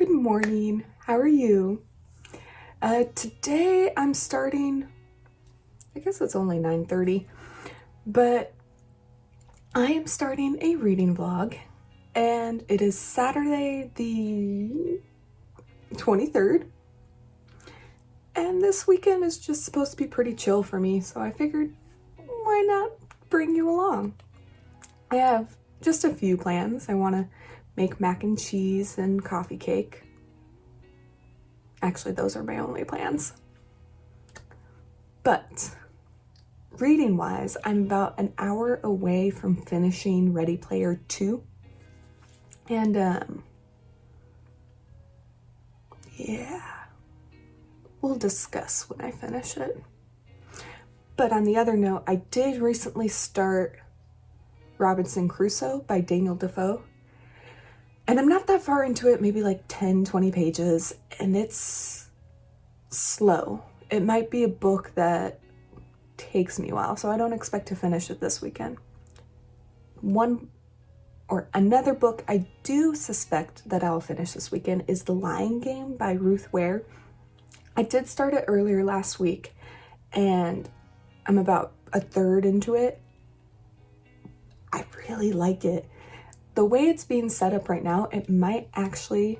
Good morning. How are you? Today I'm starting, I guess it's only 9:30, but I am starting a reading vlog, and it is Saturday the 23rd, and this weekend is just supposed to be pretty chill for me, so I figured why not bring you along. I have just a few plans. I want to make mac and cheese and coffee cake. Actually, those are my only plans. But reading wise, I'm about an hour away from finishing Ready Player 2. And yeah, we'll discuss when I finish it. But on the other note, I did recently start Robinson Crusoe by Defoe. And I'm not that far into it, maybe like 10-20 pages, and it's slow. It might be a book that takes me a while, so I don't expect to finish it this weekend. Another book I do suspect that I'll finish this weekend is The Lying Game by Ruth Ware. I did start it earlier last week, and I'm about a third into it. I really like it. The way it's being set up right now, it might actually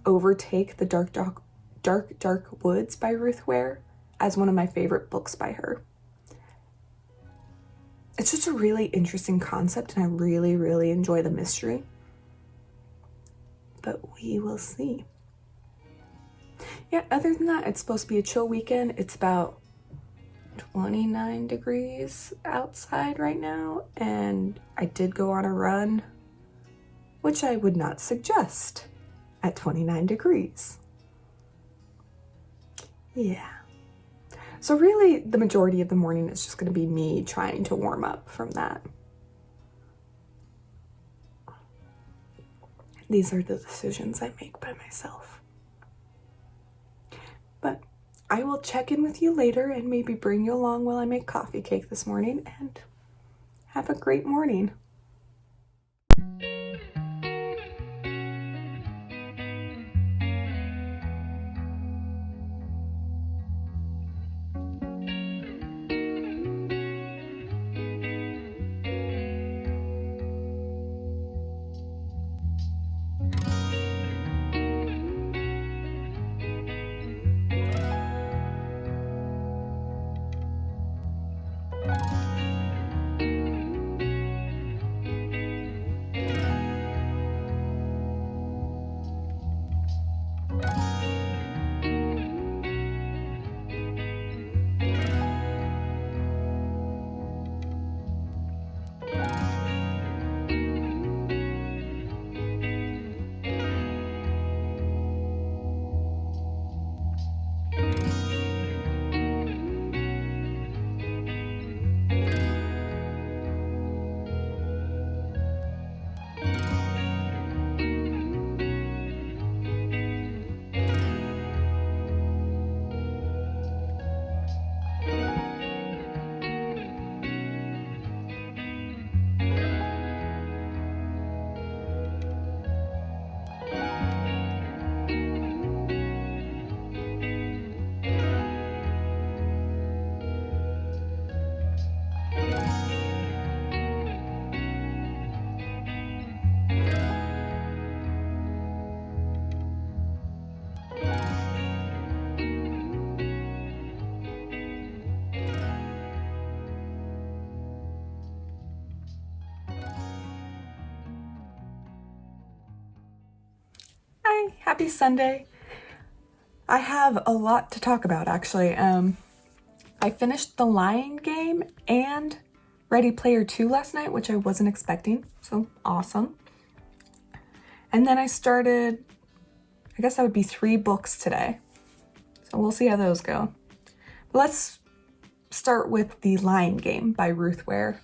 overtake The Dark Woods by Ruth Ware as one of my favorite books by her. It's just a really interesting concept, and I really, really enjoy the mystery. But we will see. Yeah, other than that, it's supposed to be a chill weekend. It's about 29 degrees outside right now, and I did go on a run, which I would not suggest at 29 degrees. Yeah. So really, the majority of the morning is just going to be me trying to warm up from that. These are the decisions I make by myself. But I will check in with you later and maybe bring you along while I make coffee cake this morning, and have a great morning. Hi, happy Sunday. I have a lot to talk about, actually. I finished The Lying Game and Ready Player 2 last night, which I wasn't expecting, so awesome. And then I started, I guess that would be 3 books today. So we'll see how those go. But let's start with The Lying Game by Ruth Ware.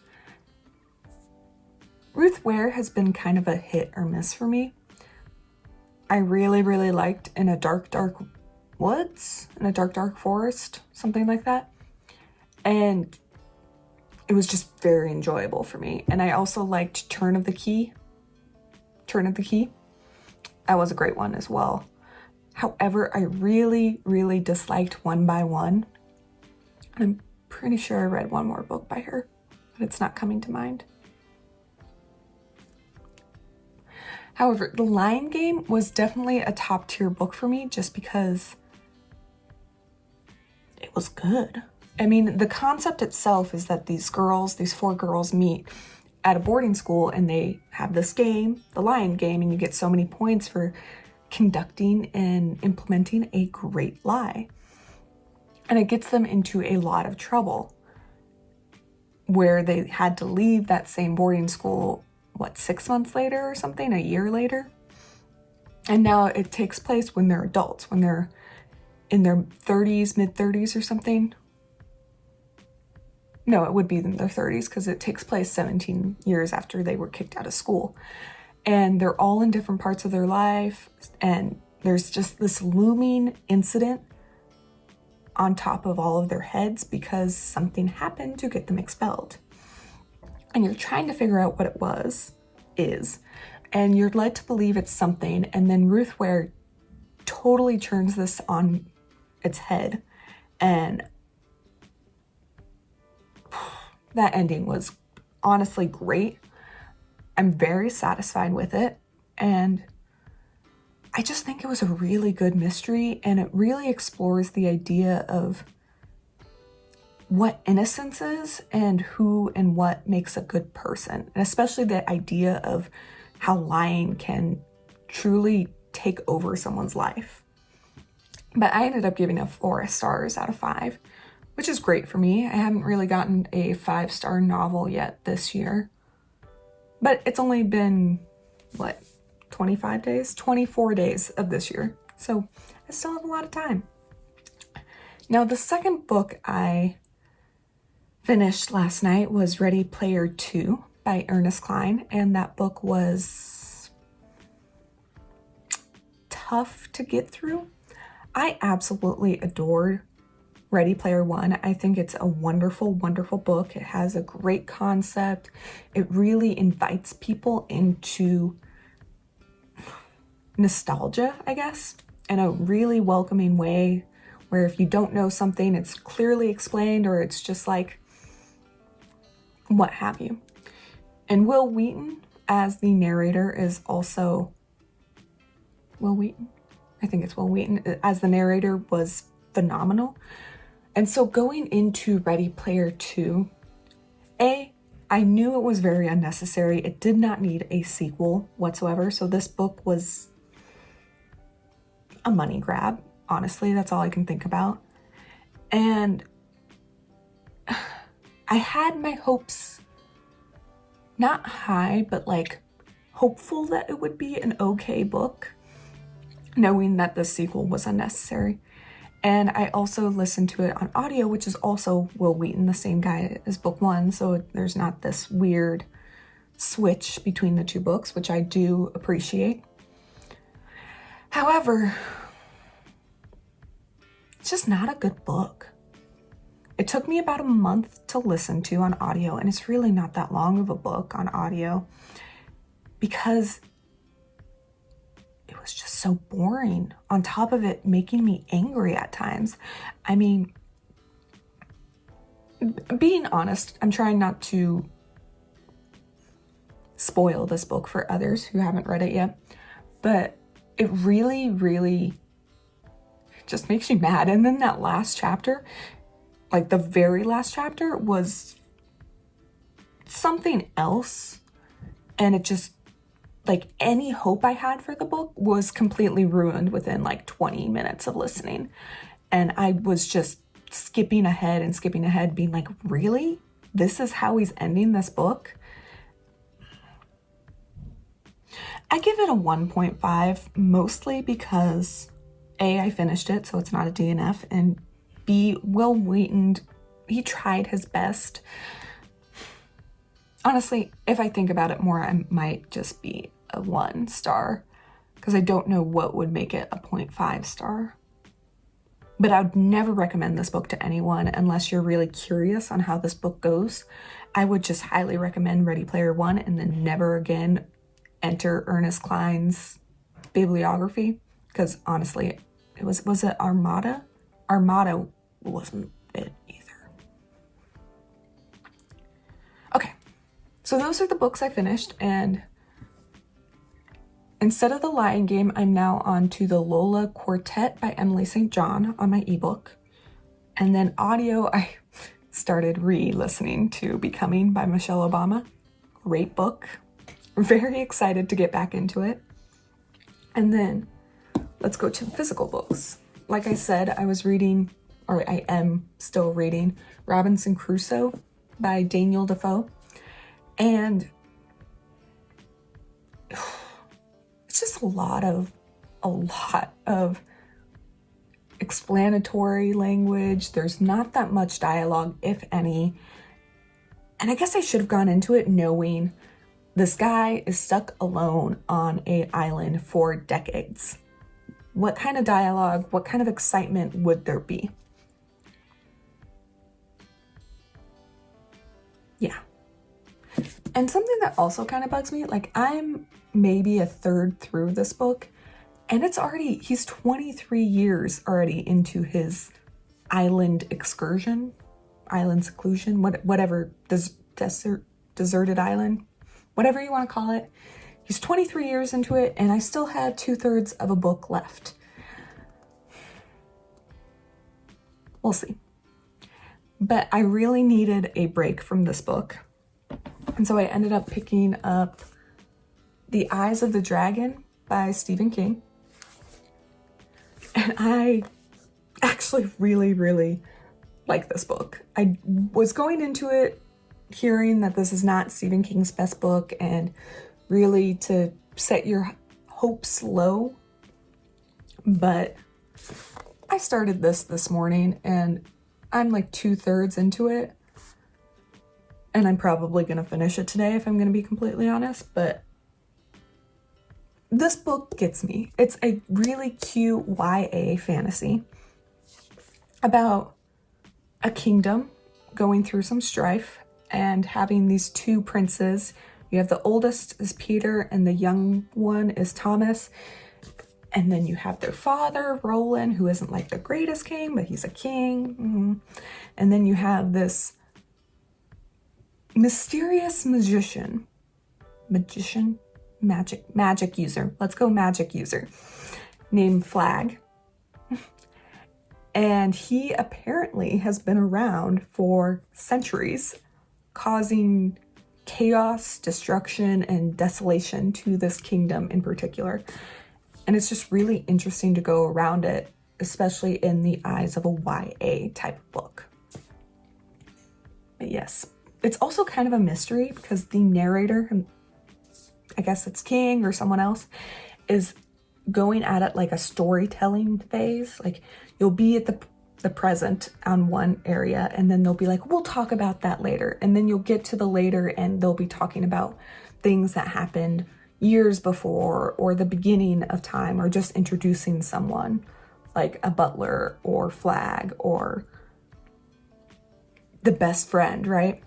Ruth Ware has been kind of a hit or miss for me. I really, really liked In a Dark Woods, In a Dark Forest, something like that. And it was just very enjoyable for me. And I also liked Turn of the Key. that was a great one as well. However, I really, really disliked One by One. I'm pretty sure I read one more book by her, but it's not coming to mind. However, The Lion Game was definitely a top tier book for me just because it was good. I mean, the concept itself is that these four girls meet at a boarding school and they have this game, the Lion Game, and you get so many points for conducting and implementing a great lie. And it gets them into a lot of trouble where they had to leave that same boarding school, 6 months later or something, a year later. And now it takes place when they're adults, when they're in their 30s, mid-30s or something. No, it would be in their 30s because it takes place 17 years after they were kicked out of school. And they're all in different parts of their life. And there's just this looming incident on top of all of their heads because something happened to get them expelled. And you're trying to figure out what it is. And you're led to believe it's something. And then Ruth Ware totally turns this on its head. And that ending was honestly great. I'm very satisfied with it. And I just think it was a really good mystery. And it really explores the idea of what innocence is and who and what makes a good person. And especially the idea of how lying can truly take over someone's life. But I ended up giving it 4 stars out of 5, which is great for me. I haven't really gotten a 5-star novel yet this year. But it's only been, 25 days? 24 days of this year. So I still have a lot of time. Now, the second book I finished last night was Ready Player 2 by Ernest Cline. And that book was tough to get through. I absolutely adored Ready Player One. I think it's a wonderful, wonderful book. It has a great concept. It really invites people into nostalgia, I guess, in a really welcoming way, where if you don't know something, it's clearly explained, or it's just like, what have you. And Will Wheaton as the narrator is also Will Wheaton. I think it's Will Wheaton as the narrator was phenomenal. And so going into Ready Player 2, I knew it was very unnecessary. It did not need a sequel whatsoever. So this book was a money grab. Honestly, that's all I can think about. And I had my hopes not high, but hopeful that it would be an okay book, knowing that the sequel was unnecessary. And I also listened to it on audio, which is also Will Wheaton, the same guy as book 1. So there's not this weird switch between the two books, which I do appreciate. However, it's just not a good book. It took me about a month to listen to on audio, and it's really not that long of a book on audio because it was just so boring, on top of it making me angry at times. I mean, being honest, I'm trying not to spoil this book for others who haven't read it yet, but it really, really just makes you mad. And then that last chapter, the very last chapter, was something else, and it just, any hope I had for the book was completely ruined within 20 minutes of listening. And I was just skipping ahead, being like, really? This is how he's ending this book? I give it a 1.5, mostly because A, I finished it, so it's not a DNF, and B, Will Wheaton, he tried his best. Honestly, if I think about it more, I might just be a 1 star, because I don't know what would make it a 0.5 star. But I would never recommend this book to anyone unless you're really curious on how this book goes. I would just highly recommend Ready Player One and then never again enter Ernest Cline's bibliography, because honestly, was it Armada? Armada wasn't it either. Okay, so those are the books I finished, and instead of The Lying Game, I'm now on to The Lola Quartet by Emily St. John on my ebook. And then audio, I started re-listening to Becoming by Michelle Obama. Great book. Very excited to get back into it. And then let's go to the physical books. Like I said, I am still reading Robinson Crusoe by Daniel Defoe. And it's just a lot of explanatory language. There's not that much dialogue, if any. And I guess I should have gone into it knowing this guy is stuck alone on an island for decades. What kind of dialogue, what kind of excitement would there be? Yeah. And something that also kind of bugs me, like I'm maybe a third through this book, and he's 23 years already into his island excursion, island seclusion, whatever, deserted island, whatever you want to call it. He's 23 years into it, and I still had 2/3 of a book left. We'll see. But I really needed a break from this book. And so I ended up picking up The Eyes of the Dragon by Stephen King. And I actually really, really like this book. I was going into it hearing that this is not Stephen King's best book and really to set your hopes low. But I started this morning and I'm like 2/3 into it. And I'm probably going to finish it today if I'm going to be completely honest. But this book gets me. It's a really cute YA fantasy about a kingdom going through some strife and having these two princes. You have the oldest is Peter and the young one is Thomas. And then you have their father, Roland, who isn't like the greatest king, but he's a king. And then you have this mysterious magic user. Let's go magic user named Flag. And he apparently has been around for centuries, causing chaos, destruction, and desolation to this kingdom in particular. And it's just really interesting to go around it, especially in the eyes of a YA type of book. But yes, it's also kind of a mystery because the narrator, I guess it's King or someone else, is going at it like a storytelling phase. Like you'll be at the present on one area and then they'll be like, we'll talk about that later. And then you'll get to the later and they'll be talking about things that happened years before or the beginning of time or just introducing someone like a butler or Flag or the best friend, right?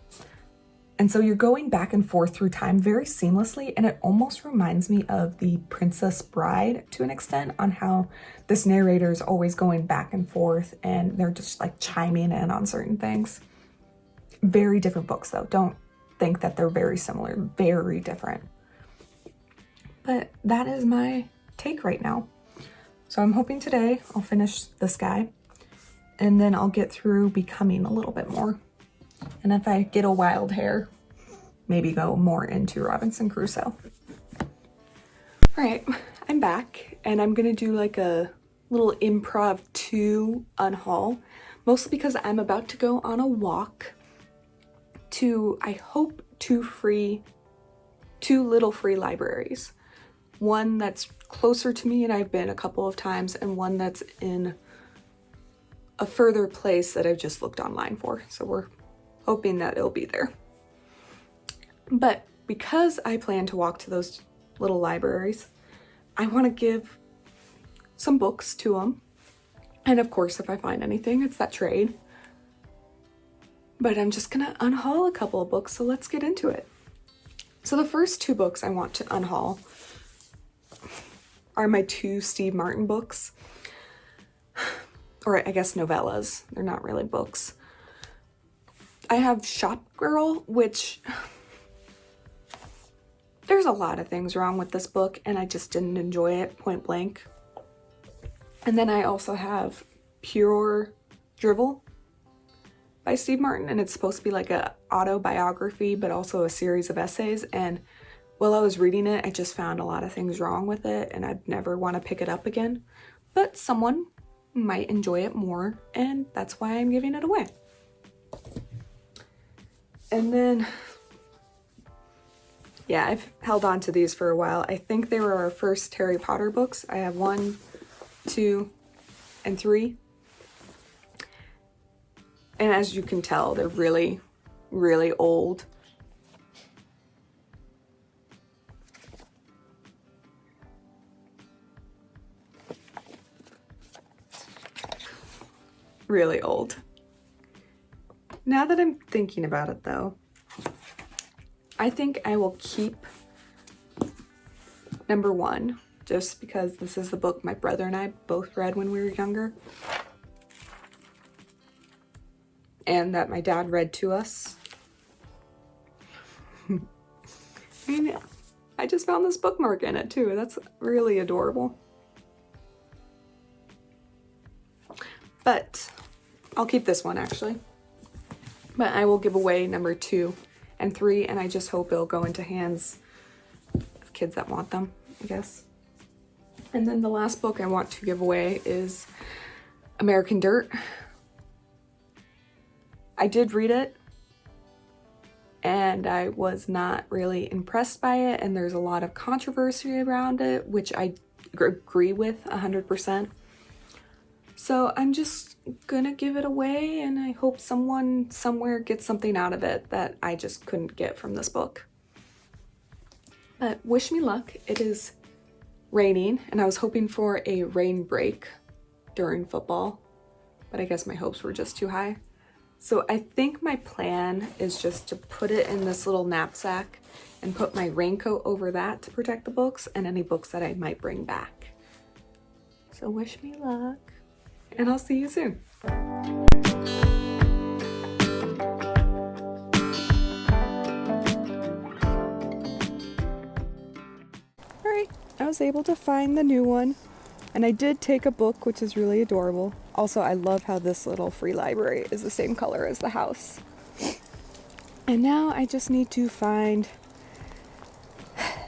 And so you're going back and forth through time very seamlessly, and it almost reminds me of The Princess Bride to an extent on how this narrator is always going back and forth and they're just like chiming in on certain things. Very different books though. Don't think that they're very similar. Very different. But that is my take right now. So I'm hoping today I'll finish this guy and then I'll get through Becoming a little bit more. And if I get a wild hair, maybe go more into Robinson Crusoe. All right, I'm back and I'm gonna do like a little improv 2 unhaul, mostly because I'm about to go on a walk to, I hope, 2 little free libraries. One that's closer to me and I've been a couple of times, and one that's in a further place that I've just looked online for. So we're hoping that it'll be there. But because I plan to walk to those little libraries, I want to give some books to them. And of course, if I find anything, it's that trade. But I'm just gonna unhaul a couple of books, so let's get into it. So the first 2 books I want to unhaul are my two Steve Martin books. Or I guess novellas. They're not really books. I have Shop Girl, which there's a lot of things wrong with this book and I just didn't enjoy it, point blank. And then I also have Pure Drivel by Steve Martin, and it's supposed to be like a autobiography but also a series of essays, and while I was reading it I just found a lot of things wrong with it and I'd never want to pick it up again, but someone might enjoy it more and that's why I'm giving it away. And then yeah, I've held on to these for a while. I think they were our first Harry Potter books. I have 1, 2, and 3. And as you can tell, they're really, really old. Really old. Now that I'm thinking about it though, I think I will keep number 1, just because this is the book my brother and I both read when we were younger. And that my dad read to us. I mean, I just found this bookmark in it too. That's really adorable. But I'll keep this one actually. But I will give away number 2 and 3, and I just hope it'll go into hands of kids that want them, I guess. And then the last book I want to give away is American Dirt. I did read it and I was not really impressed by it, and there's a lot of controversy around it, which I agree with 100%. So I'm just gonna give it away, and I hope someone somewhere gets something out of it that I just couldn't get from this book. But wish me luck. It is raining, and I was hoping for a rain break during football, but I guess my hopes were just too high. So I think my plan is just to put it in this little knapsack and put my raincoat over that to protect the books and any books that I might bring back. So wish me luck, and I'll see you soon. Alright, I was able to find the new one, and I did take a book, which is really adorable. Also, I love how this little free library is the same color as the house. And now I just need to find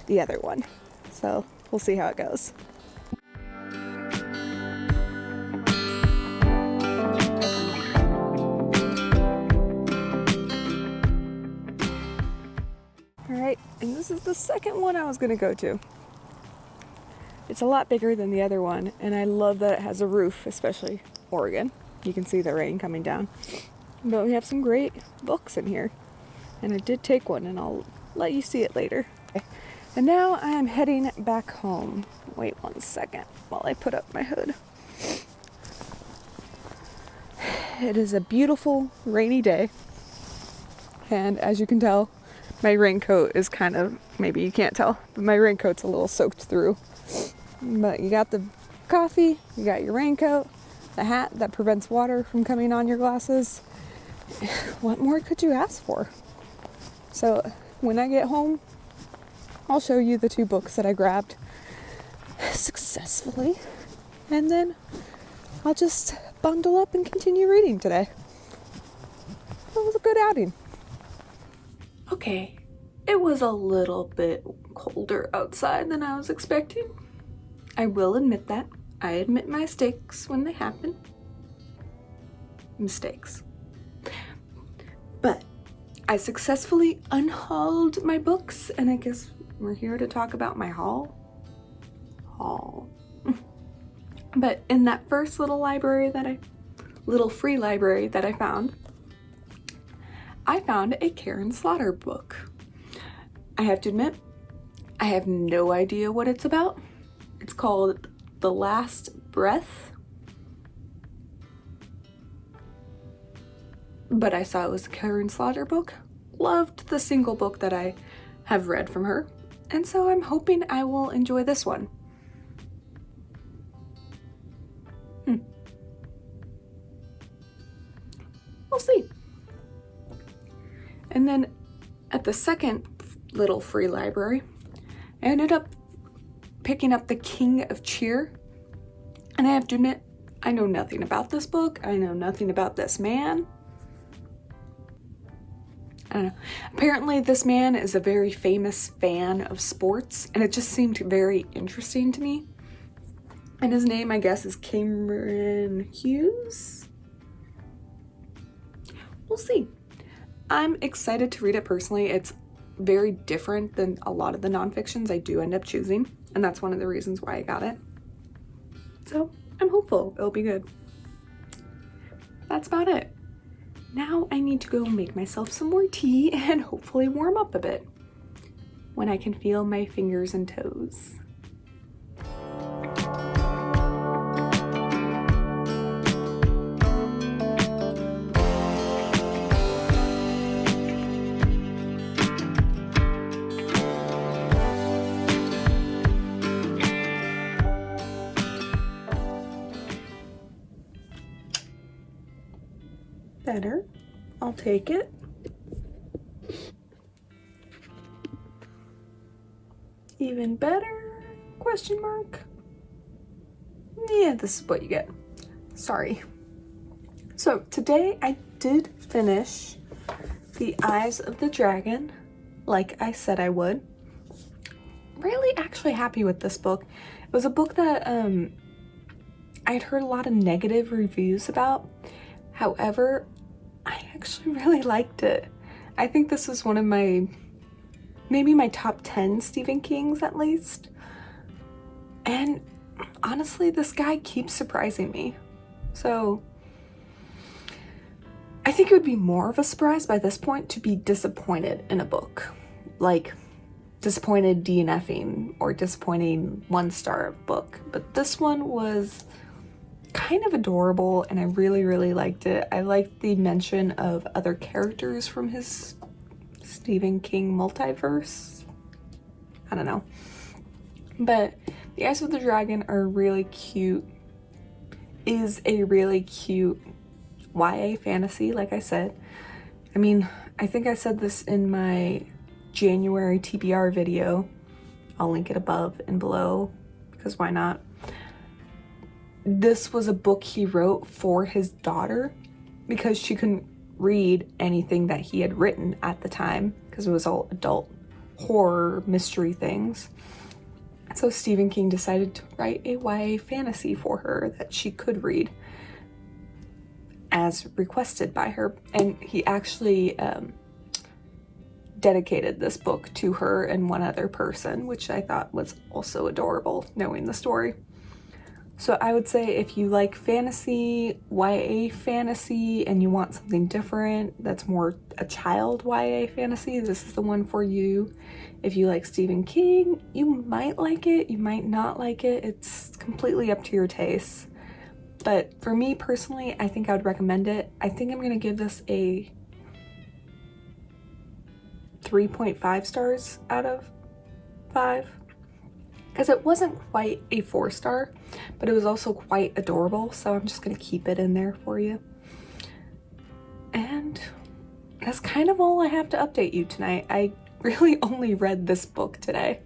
the other one. So we'll see how it goes. Alright, and this is the second one I was going to go to. It's a lot bigger than the other one, and I love that it has a roof, especially Oregon. You can see the rain coming down. But we have some great books in here. And I did take one, and I'll let you see it later. And now I am heading back home. Wait 1 second while I put up my hood. It is a beautiful rainy day. And as you can tell, my raincoat is kind of, maybe you can't tell, but my raincoat's a little soaked through. But you got the coffee, you got your raincoat, the hat that prevents water from coming on your glasses. What more could you ask for? So when I get home, I'll show you the 2 books that I grabbed successfully, and then I'll just bundle up and continue reading today. It was a good outing. Okay, it was a little bit colder outside than I was expecting. I will admit that. I admit my mistakes when they happen. Mistakes. But I successfully unhauled my books, and I guess we're here to talk about my haul. But in that first little free library that I found a Karen Slaughter book. I have to admit, I have no idea what it's about. It's called The Last Breath. But I saw it was a Karen Slaughter book. Loved the single book that I have read from her. And so I'm hoping I will enjoy this one. We'll see. And then at the second little free library, I ended up picking up The King of Cheer. And I have to admit, I know nothing about this book. I know nothing about this man. I don't know. Apparently this man is a very famous fan of sports, and it just seemed very interesting to me. And his name, I guess, is Cameron Hughes. We'll see. I'm excited to read it personally. It's very different than a lot of the nonfictions I do end up choosing, and that's one of the reasons why I got it. So I'm hopeful it'll be good. That's about it. Now I need to go make myself some more tea and hopefully warm up a bit when I can feel my fingers and toes. Better. I'll take it. Even better? Question mark. Yeah, this is what you get. Sorry. So today I did finish The Eyes of the Dragon, like I said I would. Really actually happy with this book. It was a book that I'd heard a lot of negative reviews about. However, I actually really liked it. I think this was one of maybe my top 10 Stephen Kings at least. And honestly, this guy keeps surprising me. So I think it would be more of a surprise by this point to be disappointed in a book. Like disappointed DNFing or disappointing 1-star book. But this one was kind of adorable, and I really, really liked it. I liked the mention of other characters from his Stephen King multiverse. I don't know. But The Eyes of the Dragon are really cute. Is a really cute YA fantasy, like I said. I mean, I think I said this in my January TBR video. I'll link it above and below, because why not? This was a book he wrote for his daughter because she couldn't read anything that he had written at the time because it was all adult horror mystery things. So Stephen King decided to write a YA fantasy for her that she could read as requested by her. And he actually dedicated this book to her and one other person, which I thought was also adorable, knowing the story. So I would say if you like fantasy, YA fantasy, and you want something different that's more a child YA fantasy, this is the one for you. If you like Stephen King, you might like it, you might not like it. It's completely up to your taste. But for me personally, I think I would recommend it. I think I'm going to give this a 3.5 stars out of 5. Because it wasn't quite a 4-star, but it was also quite adorable, so I'm just going to keep it in there for you. And that's kind of all I have to update you tonight. I really only read this book today.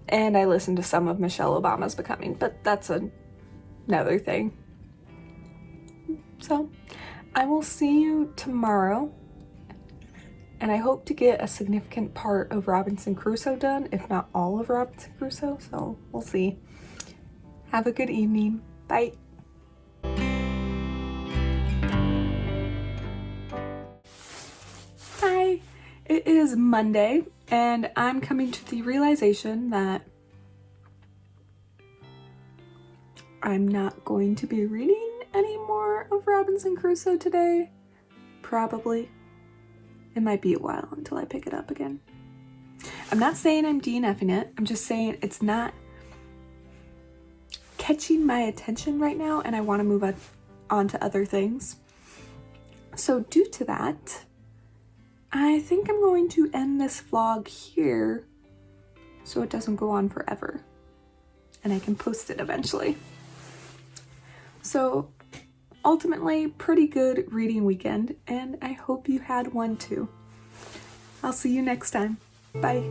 And I listened to some of Michelle Obama's Becoming, but that's another thing. So I will see you tomorrow. And I hope to get a significant part of Robinson Crusoe done, if not all of Robinson Crusoe, so we'll see. Have a good evening. Bye. Hi, it is Monday, and I'm coming to the realization that I'm not going to be reading any more of Robinson Crusoe today. Probably. It might be a while until I pick it up again. I'm not saying I'm DNFing it. I'm just saying it's not catching my attention right now, and I want to move on to other things. So due to that, I think I'm going to end this vlog here so it doesn't go on forever and I can post it eventually. So ultimately, pretty good reading weekend, and I hope you had one too. I'll see you next time. Bye.